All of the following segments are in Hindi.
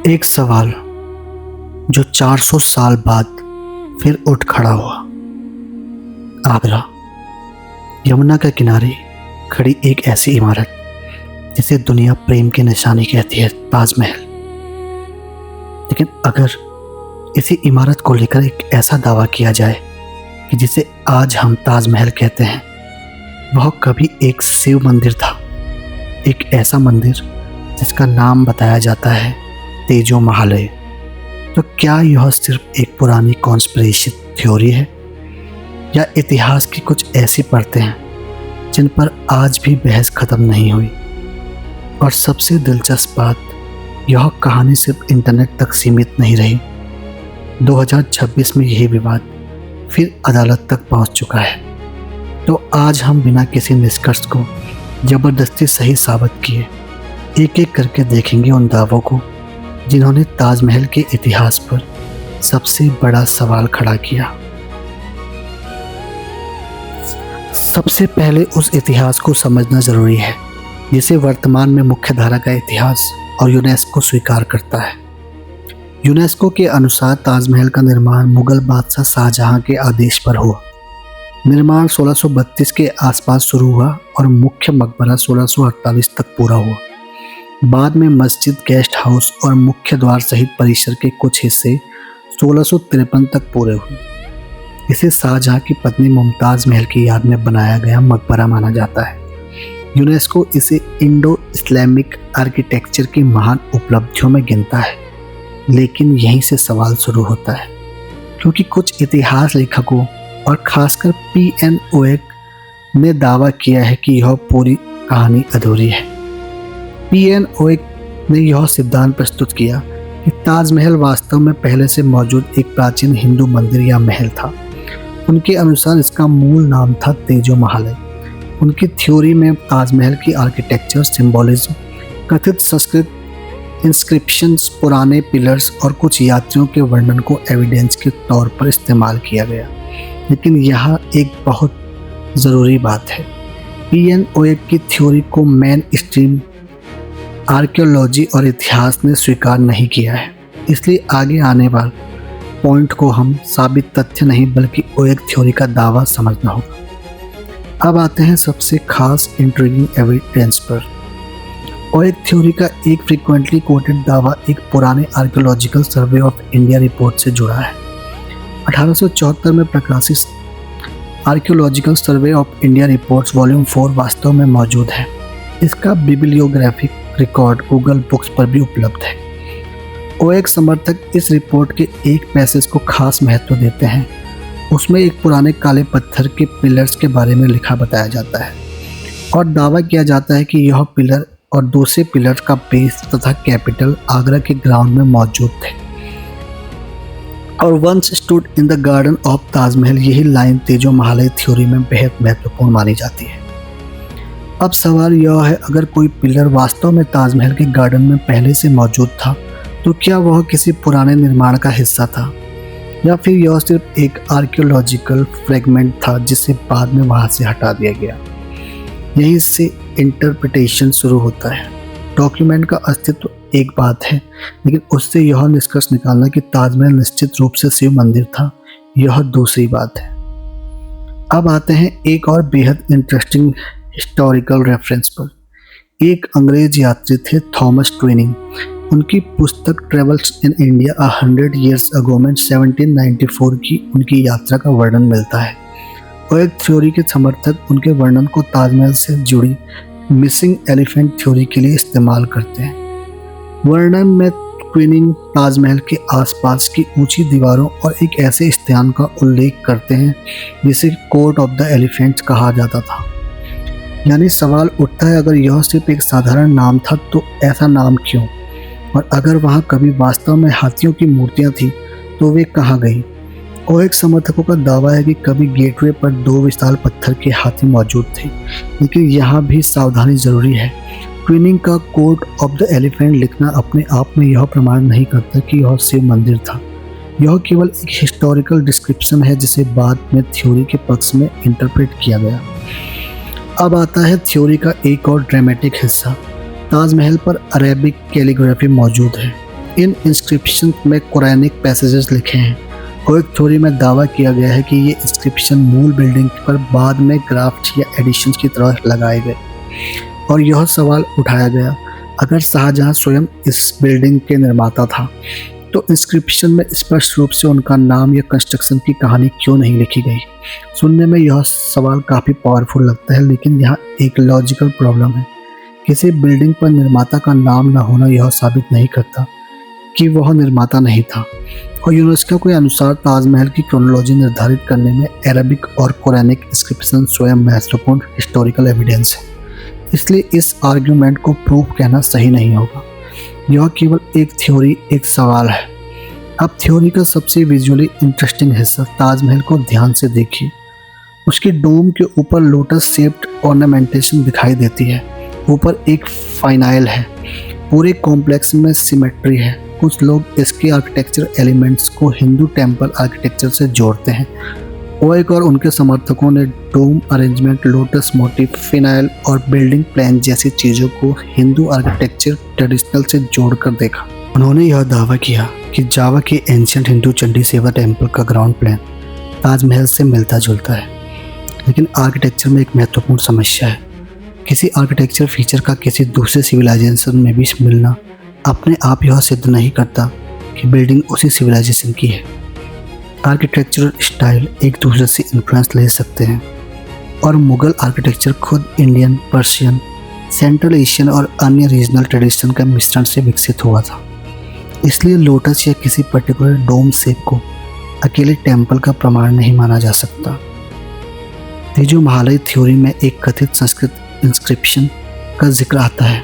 एक सवाल जो 400 साल बाद फिर उठ खड़ा हुआ। आगरा, यमुना के किनारे खड़ी एक ऐसी इमारत जिसे दुनिया प्रेम की निशानी कहती है, ताजमहल। लेकिन अगर इसी इमारत को लेकर एक ऐसा दावा किया जाए कि जिसे आज हम ताजमहल कहते हैं, वह कभी एक शिव मंदिर था। एक ऐसा मंदिर जिसका नाम बताया जाता है तेजो महालय। तो क्या यह सिर्फ एक पुरानी कॉन्स्पिरेसी थ्योरी है, या इतिहास की कुछ ऐसी परतें हैं जिन पर आज भी बहस खत्म नहीं हुई? और सबसे दिलचस्प बात, यह कहानी सिर्फ इंटरनेट तक सीमित नहीं रही। 2026 में यही विवाद फिर अदालत तक पहुंच चुका है। तो आज हम बिना किसी निष्कर्ष को जबरदस्ती सही साबित किए एक एक करके देखेंगे उन दावों को जिन्होंने ताजमहल के इतिहास पर सबसे बड़ा सवाल खड़ा किया। सबसे पहले उस इतिहास को समझना जरूरी है जिसे वर्तमान में मुख्य धारा का इतिहास और यूनेस्को स्वीकार करता है। यूनेस्को के अनुसार ताजमहल का निर्माण मुगल बादशाह शाहजहां के आदेश पर हुआ। निर्माण 1632 के आसपास शुरू हुआ और मुख्य मकबरा 1648 तक पूरा हुआ। बाद में मस्जिद, गेस्ट हाउस और मुख्य द्वार सहित परिसर के कुछ हिस्से 1653 तक पूरे हुए। इसे शाहजहां की पत्नी मुमताज महल की याद में बनाया गया मकबरा माना जाता है। यूनेस्को इसे इंडो इस्लामिक आर्किटेक्चर की महान उपलब्धियों में गिनता है। लेकिन यहीं से सवाल शुरू होता है, क्योंकि कुछ इतिहास लेखकों और खासकर PN ओएक ने दावा किया है कि यह पूरी कहानी अधूरी है। PN ओएक ने यह सिद्धांत प्रस्तुत किया कि ताजमहल वास्तव में पहले से मौजूद एक प्राचीन हिंदू मंदिर या महल था। उनके अनुसार इसका मूल नाम था तेजो महालय। उनकी थ्योरी में ताजमहल की आर्किटेक्चर, सिंबोलिज्म, कथित संस्कृत इंस्क्रिप्शंस, पुराने पिलर्स और कुछ यात्रियों के वर्णन को एविडेंस के तौर पर इस्तेमाल किया गया। लेकिन यहाँ एक बहुत ज़रूरी बात है, PN ओएक की थ्योरी को मेन स्ट्रीम आर्कियोलॉजी और इतिहास ने स्वीकार नहीं किया है। इसलिए आगे आने वाले पॉइंट को हम साबित तथ्य नहीं बल्कि ओएक थ्योरी का दावा समझना होगा। अब आते हैं सबसे खास इंट्रिगिंग एविडेंस पर। ओएक थ्योरी का एक फ्रीक्वेंटली कोटेड दावा एक पुराने archaeological survey of India report से जुड़ा है। 1874 में प्रकाशित archaeological survey of India reports volume 4 वास्तव में मौजूद है। इसका बिब्लियोग्राफिक रिकॉर्ड गूगल बुक्स पर भी उपलब्ध है। ओएक समर्थक इस रिपोर्ट के एक पैसेज को खास महत्व देते हैं। उसमें एक पुराने काले पत्थर के पिलर्स के बारे में लिखा बताया जाता है और दावा किया जाता है कि यह पिलर और दूसरे पिलर का बेस तथा कैपिटल आगरा के ग्राउंड में मौजूद थे और once stood in the garden of Taj Mahal. यही लाइन तेजो महालय थ्योरी में बेहद महत्वपूर्ण मानी जाती है। अब सवाल यह है, अगर कोई पिलर वास्तव में ताजमहल के गार्डन में पहले से मौजूद था तो क्या वह किसी पुराने निर्माण का हिस्सा था, या फिर यह सिर्फ एक आर्कियोलॉजिकल फ्रेगमेंट था जिसे बाद में वहां से हटा दिया गया? यहीं से इंटरप्रिटेशन शुरू होता है। डॉक्यूमेंट का अस्तित्व एक बात है, लेकिन उससे यह निष्कर्ष निकालना कि ताजमहल निश्चित रूप से शिव मंदिर था, यह दूसरी बात है। अब आते हैं एक और बेहद इंटरेस्टिंग हिस्टोरिकल रेफरेंस पर। एक अंग्रेज यात्री थे, थॉमस ट्विनिंग। उनकी पुस्तक travels in India 100 years ago में 1794 की उनकी यात्रा का वर्णन मिलता है। ओएक थ्योरी के समर्थक उनके वर्णन को ताजमहल से जुड़ी मिसिंग एलिफेंट थ्योरी के लिए इस्तेमाल करते हैं। वर्णन में ट्विनिंग ताजमहल के आसपास की ऊंची दीवारों और एक ऐसे स्थान का उल्लेख करते हैं जिसे कोर्ट ऑफ द एलिफेंट्स कहा जाता था। यानी सवाल उठता है, अगर यह सिर्फ एक साधारण नाम था तो ऐसा नाम क्यों? और अगर वहाँ कभी वास्तव में हाथियों की मूर्तियाँ थी तो वे कहाँ गई? ओएक समर्थकों का दावा है कि कभी गेटवे पर 2 विशाल पत्थर के हाथी मौजूद थे, लेकिन यहाँ भी सावधानी जरूरी है। ट्विनिंग का कोर्ट ऑफ द एलिफेंट लिखना अपने आप में यह प्रमाण नहीं करता कि यह शिव मंदिर था। यह केवल एक हिस्टोरिकल डिस्क्रिप्शन है जिसे बाद में थ्योरी के पक्ष में इंटरप्रेट किया गया। अब आता है थ्योरी का एक और ड्रामेटिक हिस्सा। ताजमहल पर अरेबिक कैलीग्राफी मौजूद है। इन इंस्क्रिप्शन में कुरानिक पैसेजेस लिखे हैं और एक थ्योरी में दावा किया गया है कि ये इंस्क्रिप्शन मूल बिल्डिंग पर बाद में ग्राफ्ट या एडिशंस की तरह लगाए गए। और यह सवाल उठाया गया, अगर शाहजहां स्वयं इस बिल्डिंग के निर्माता था तो इंस्क्रिप्शन में स्पष्ट रूप से उनका नाम या कंस्ट्रक्शन की कहानी क्यों नहीं लिखी गई। सुनने में यह सवाल काफ़ी पावरफुल लगता है, लेकिन यहाँ एक लॉजिकल प्रॉब्लम है। किसी बिल्डिंग पर निर्माता का नाम न होना यह साबित नहीं करता कि वह निर्माता नहीं था। और यूनेस्को के अनुसार ताजमहल की क्रोनोलॉजी निर्धारित करने में अरबिक और कुरानिक इंस्क्रिप्शन स्वयं महत्वपूर्ण हिस्टोरिकल एविडेंस है। इसलिए इस आर्ग्यूमेंट को प्रूफ कहना सही नहीं होगा। यह केवल एक थ्योरी, एक सवाल है। अब थ्योरी का सबसे विजुअली इंटरेस्टिंग हिस्सा, ताजमहल को ध्यान से देखिए। उसके डोम के ऊपर लोटस शेप्ड ऑर्नामेंटेशन दिखाई देती है। ऊपर एक फाइनाइल है। पूरे कॉम्प्लेक्स में सिमेट्री है। कुछ लोग इसके आर्किटेक्चर एलिमेंट्स को हिंदू टेम्पल आर्किटेक्चर से जोड़ते हैं। ओएक और उनके समर्थकों ने डोम अरेंजमेंट, लोटस मोटिव, फिनाइल और बिल्डिंग प्लान जैसी चीज़ों को हिंदू आर्किटेक्चर ट्रेडिशनल से जोड़कर देखा। उन्होंने यह दावा किया कि जावा के एंशिएंट हिंदू चंडी सेवा टेम्पल का ग्राउंड प्लान ताजमहल से मिलता जुलता है। लेकिन आर्किटेक्चर में एक महत्वपूर्ण समस्या है। किसी आर्किटेक्चर फीचर का किसी दूसरे सिविलाइजेशन में भी मिलना अपने आप यह सिद्ध नहीं करता कि बिल्डिंग उसी सिविलाइजेशन की है। आर्किटेक्चरल स्टाइल एक दूसरे से इन्फ्लुएंस ले सकते हैं और मुग़ल आर्किटेक्चर खुद इंडियन, पर्शियन, सेंट्रल एशियन और अन्य रीजनल ट्रेडिशन का मिश्रण से विकसित हुआ था। इसलिए लोटस या किसी पर्टिकुलर डोम शेप को अकेले टेम्पल का प्रमाण नहीं माना जा सकता। तेजो महालय थ्योरी में एक कथित संस्कृत इंस्क्रिप्शन का जिक्र आता है।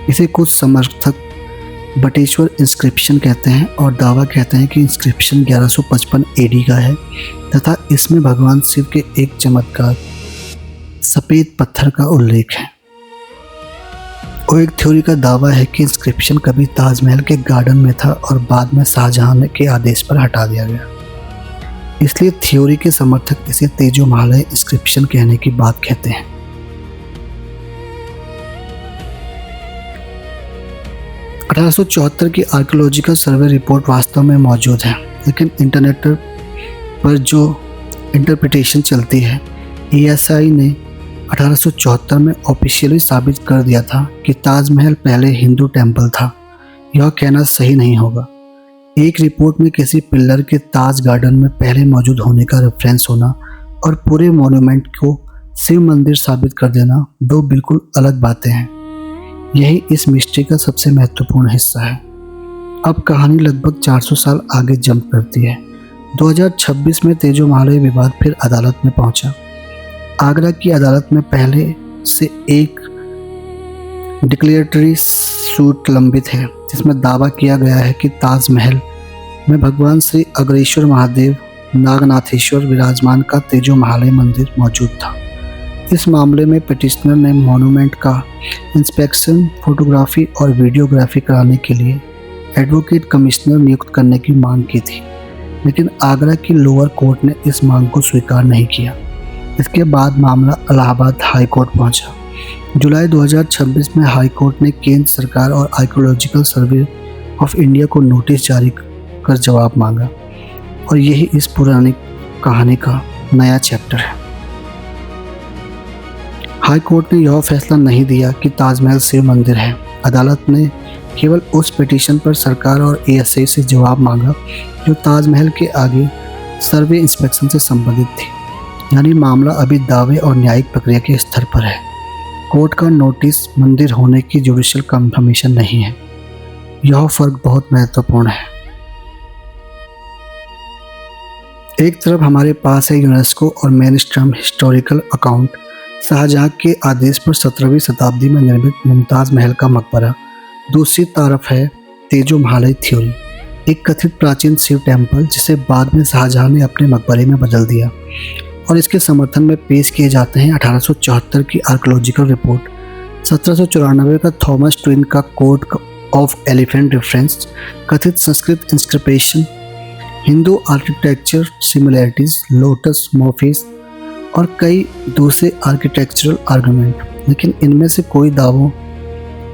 इसे कुछ समर्थक बटेश्वर इंस्क्रिप्शन कहते हैं और दावा कहते हैं कि इंस्क्रिप्शन 1155 एडी का है तथा इसमें भगवान शिव के एक चमत्कार सफ़ेद पत्थर का उल्लेख है। और एक थ्योरी का दावा है कि इंस्क्रिप्शन कभी ताजमहल के गार्डन में था और बाद में शाहजहां के आदेश पर हटा दिया गया। इसलिए थ्योरी के समर्थक इसे तेजो महालय इंस्क्रिप्शन कहने की बात कहते हैं। 1874 की आर्कियोलॉजिकल सर्वे रिपोर्ट वास्तव में मौजूद है, लेकिन इंटरनेट पर जो इंटरप्रिटेशन चलती है, ESI ने 1874 में ऑफिशियली साबित कर दिया था कि ताजमहल पहले हिंदू टेम्पल था। यह कहना सही नहीं होगा। एक रिपोर्ट में किसी पिलर के ताज गार्डन में पहले मौजूद होने का रेफरेंस होना और पूरे मॉन्यूमेंट को शिव मंदिर साबित कर देना दो बिल्कुल अलग बातें हैं। यही इस मिस्ट्री का सबसे महत्वपूर्ण हिस्सा है। अब कहानी लगभग 400 साल आगे जंप करती है। 2026 में तेजो महालय विवाद फिर अदालत में पहुंचा। आगरा की अदालत में पहले से एक डिक्लेरेटरी सूट लंबित है, जिसमें दावा किया गया है कि ताजमहल में भगवान श्री अग्रेश्वर महादेव नागनाथेश्वर विराजमान का तेजो महालय मंदिर मौजूद था। इस मामले में पिटिशनर ने मॉन्यूमेंट का इंस्पेक्शन, फोटोग्राफी और वीडियोग्राफी कराने के लिए एडवोकेट कमिश्नर नियुक्त करने की मांग की थी, लेकिन आगरा की लोअर कोर्ट ने इस मांग को स्वीकार नहीं किया। इसके बाद मामला इलाहाबाद हाई कोर्ट पहुंचा। जुलाई 2026 में हाई कोर्ट ने केंद्र सरकार और आर्कियोलॉजिकल सर्वे ऑफ इंडिया को नोटिस जारी कर जवाब मांगा और यही इस पुरानी कहानी का नया चैप्टर है। हाई कोर्ट ने यह फैसला नहीं दिया कि ताजमहल शिव मंदिर है। अदालत ने केवल उस पिटीशन पर सरकार और ASI से जवाब मांगा जो ताजमहल के आगे सर्वे इंस्पेक्शन से संबंधित थी। यानी मामला अभी दावे और न्यायिक प्रक्रिया के स्तर पर है। कोर्ट का नोटिस मंदिर होने की जुडिशियल कंफर्मेशन नहीं है। यह फर्क बहुत महत्वपूर्ण है। एक तरफ हमारे पास है यूनेस्को और मेनस्ट्रीम हिस्टोरिकल अकाउंट, शाहजहां के आदेश पर 17वीं शताब्दी में निर्मित मुमताज़ महल का मकबरा। दूसरी तरफ है तेजो महालय थ्योरी, एक कथित प्राचीन शिव टेम्पल जिसे बाद में शाहजहां ने अपने मकबरे में बदल दिया। और इसके समर्थन में पेश किए जाते हैं 1874 की आर्कियोलॉजिकल रिपोर्ट, 1794 का थॉमस ट्विन का कोड ऑफ एलिफेंट रेफरेंस, कथित Sanskrit inscription, Hindu architecture similarities, lotus motifs और कई दूसरे आर्किटेक्चरल आर्गुमेंट। लेकिन इनमें से कोई दावों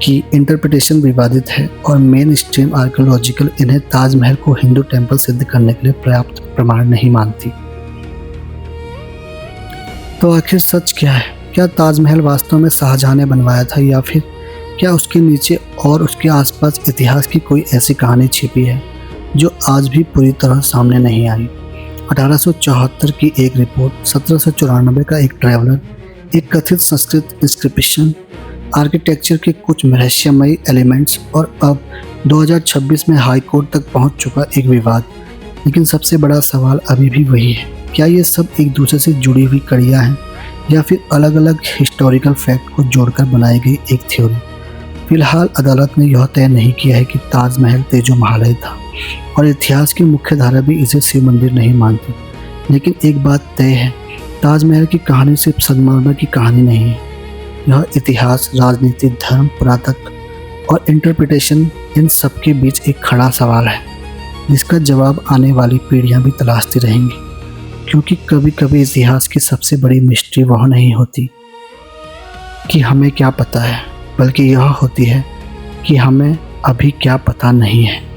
की इंटरप्रिटेशन विवादित है और मेन स्ट्रीम आर्कियोलॉजिकल इन्हें ताजमहल को हिंदू टेम्पल सिद्ध करने के लिए पर्याप्त प्रमाण नहीं मानती। तो आखिर सच क्या है? क्या ताजमहल वास्तव में शाहजहां ने बनवाया था, या फिर क्या उसके नीचे और उसके आसपास इतिहास की कोई ऐसी कहानी छिपी है जो आज भी पूरी तरह सामने नहीं आई? 1874 की एक रिपोर्ट, 1794 का एक ट्रैवलर, एक कथित संस्कृत इंस्क्रिप्शन, आर्किटेक्चर के कुछ रहस्यमयी एलिमेंट्स और अब 2026 में हाई कोर्ट तक पहुंच चुका एक विवाद। लेकिन सबसे बड़ा सवाल अभी भी वही है, क्या ये सब एक दूसरे से जुड़ी हुई कड़ियाँ हैं या फिर अलग अलग हिस्टोरिकल फैक्ट को जोड़कर बनाई गई एक थ्योरी? फिलहाल अदालत ने यह तय नहीं किया है कि ताजमहल तेजो महालय था और इतिहास की मुख्य धारा भी इसे शिव मंदिर नहीं मानती। लेकिन एक बात तय है, ताजमहल की कहानी सिर्फ संगमरमर की कहानी नहीं है। यह इतिहास, राजनीति, धर्म, पुरातत्व और इंटरप्रिटेशन, इन सब के बीच एक खड़ा सवाल है जिसका जवाब आने वाली पीढ़ियां भी तलाशती रहेंगी। क्योंकि कभी कभी इतिहास की सबसे बड़ी मिस्ट्री वह नहीं होती कि हमें क्या पता है, बल्कि यह होती है कि हमें अभी क्या पता नहीं है।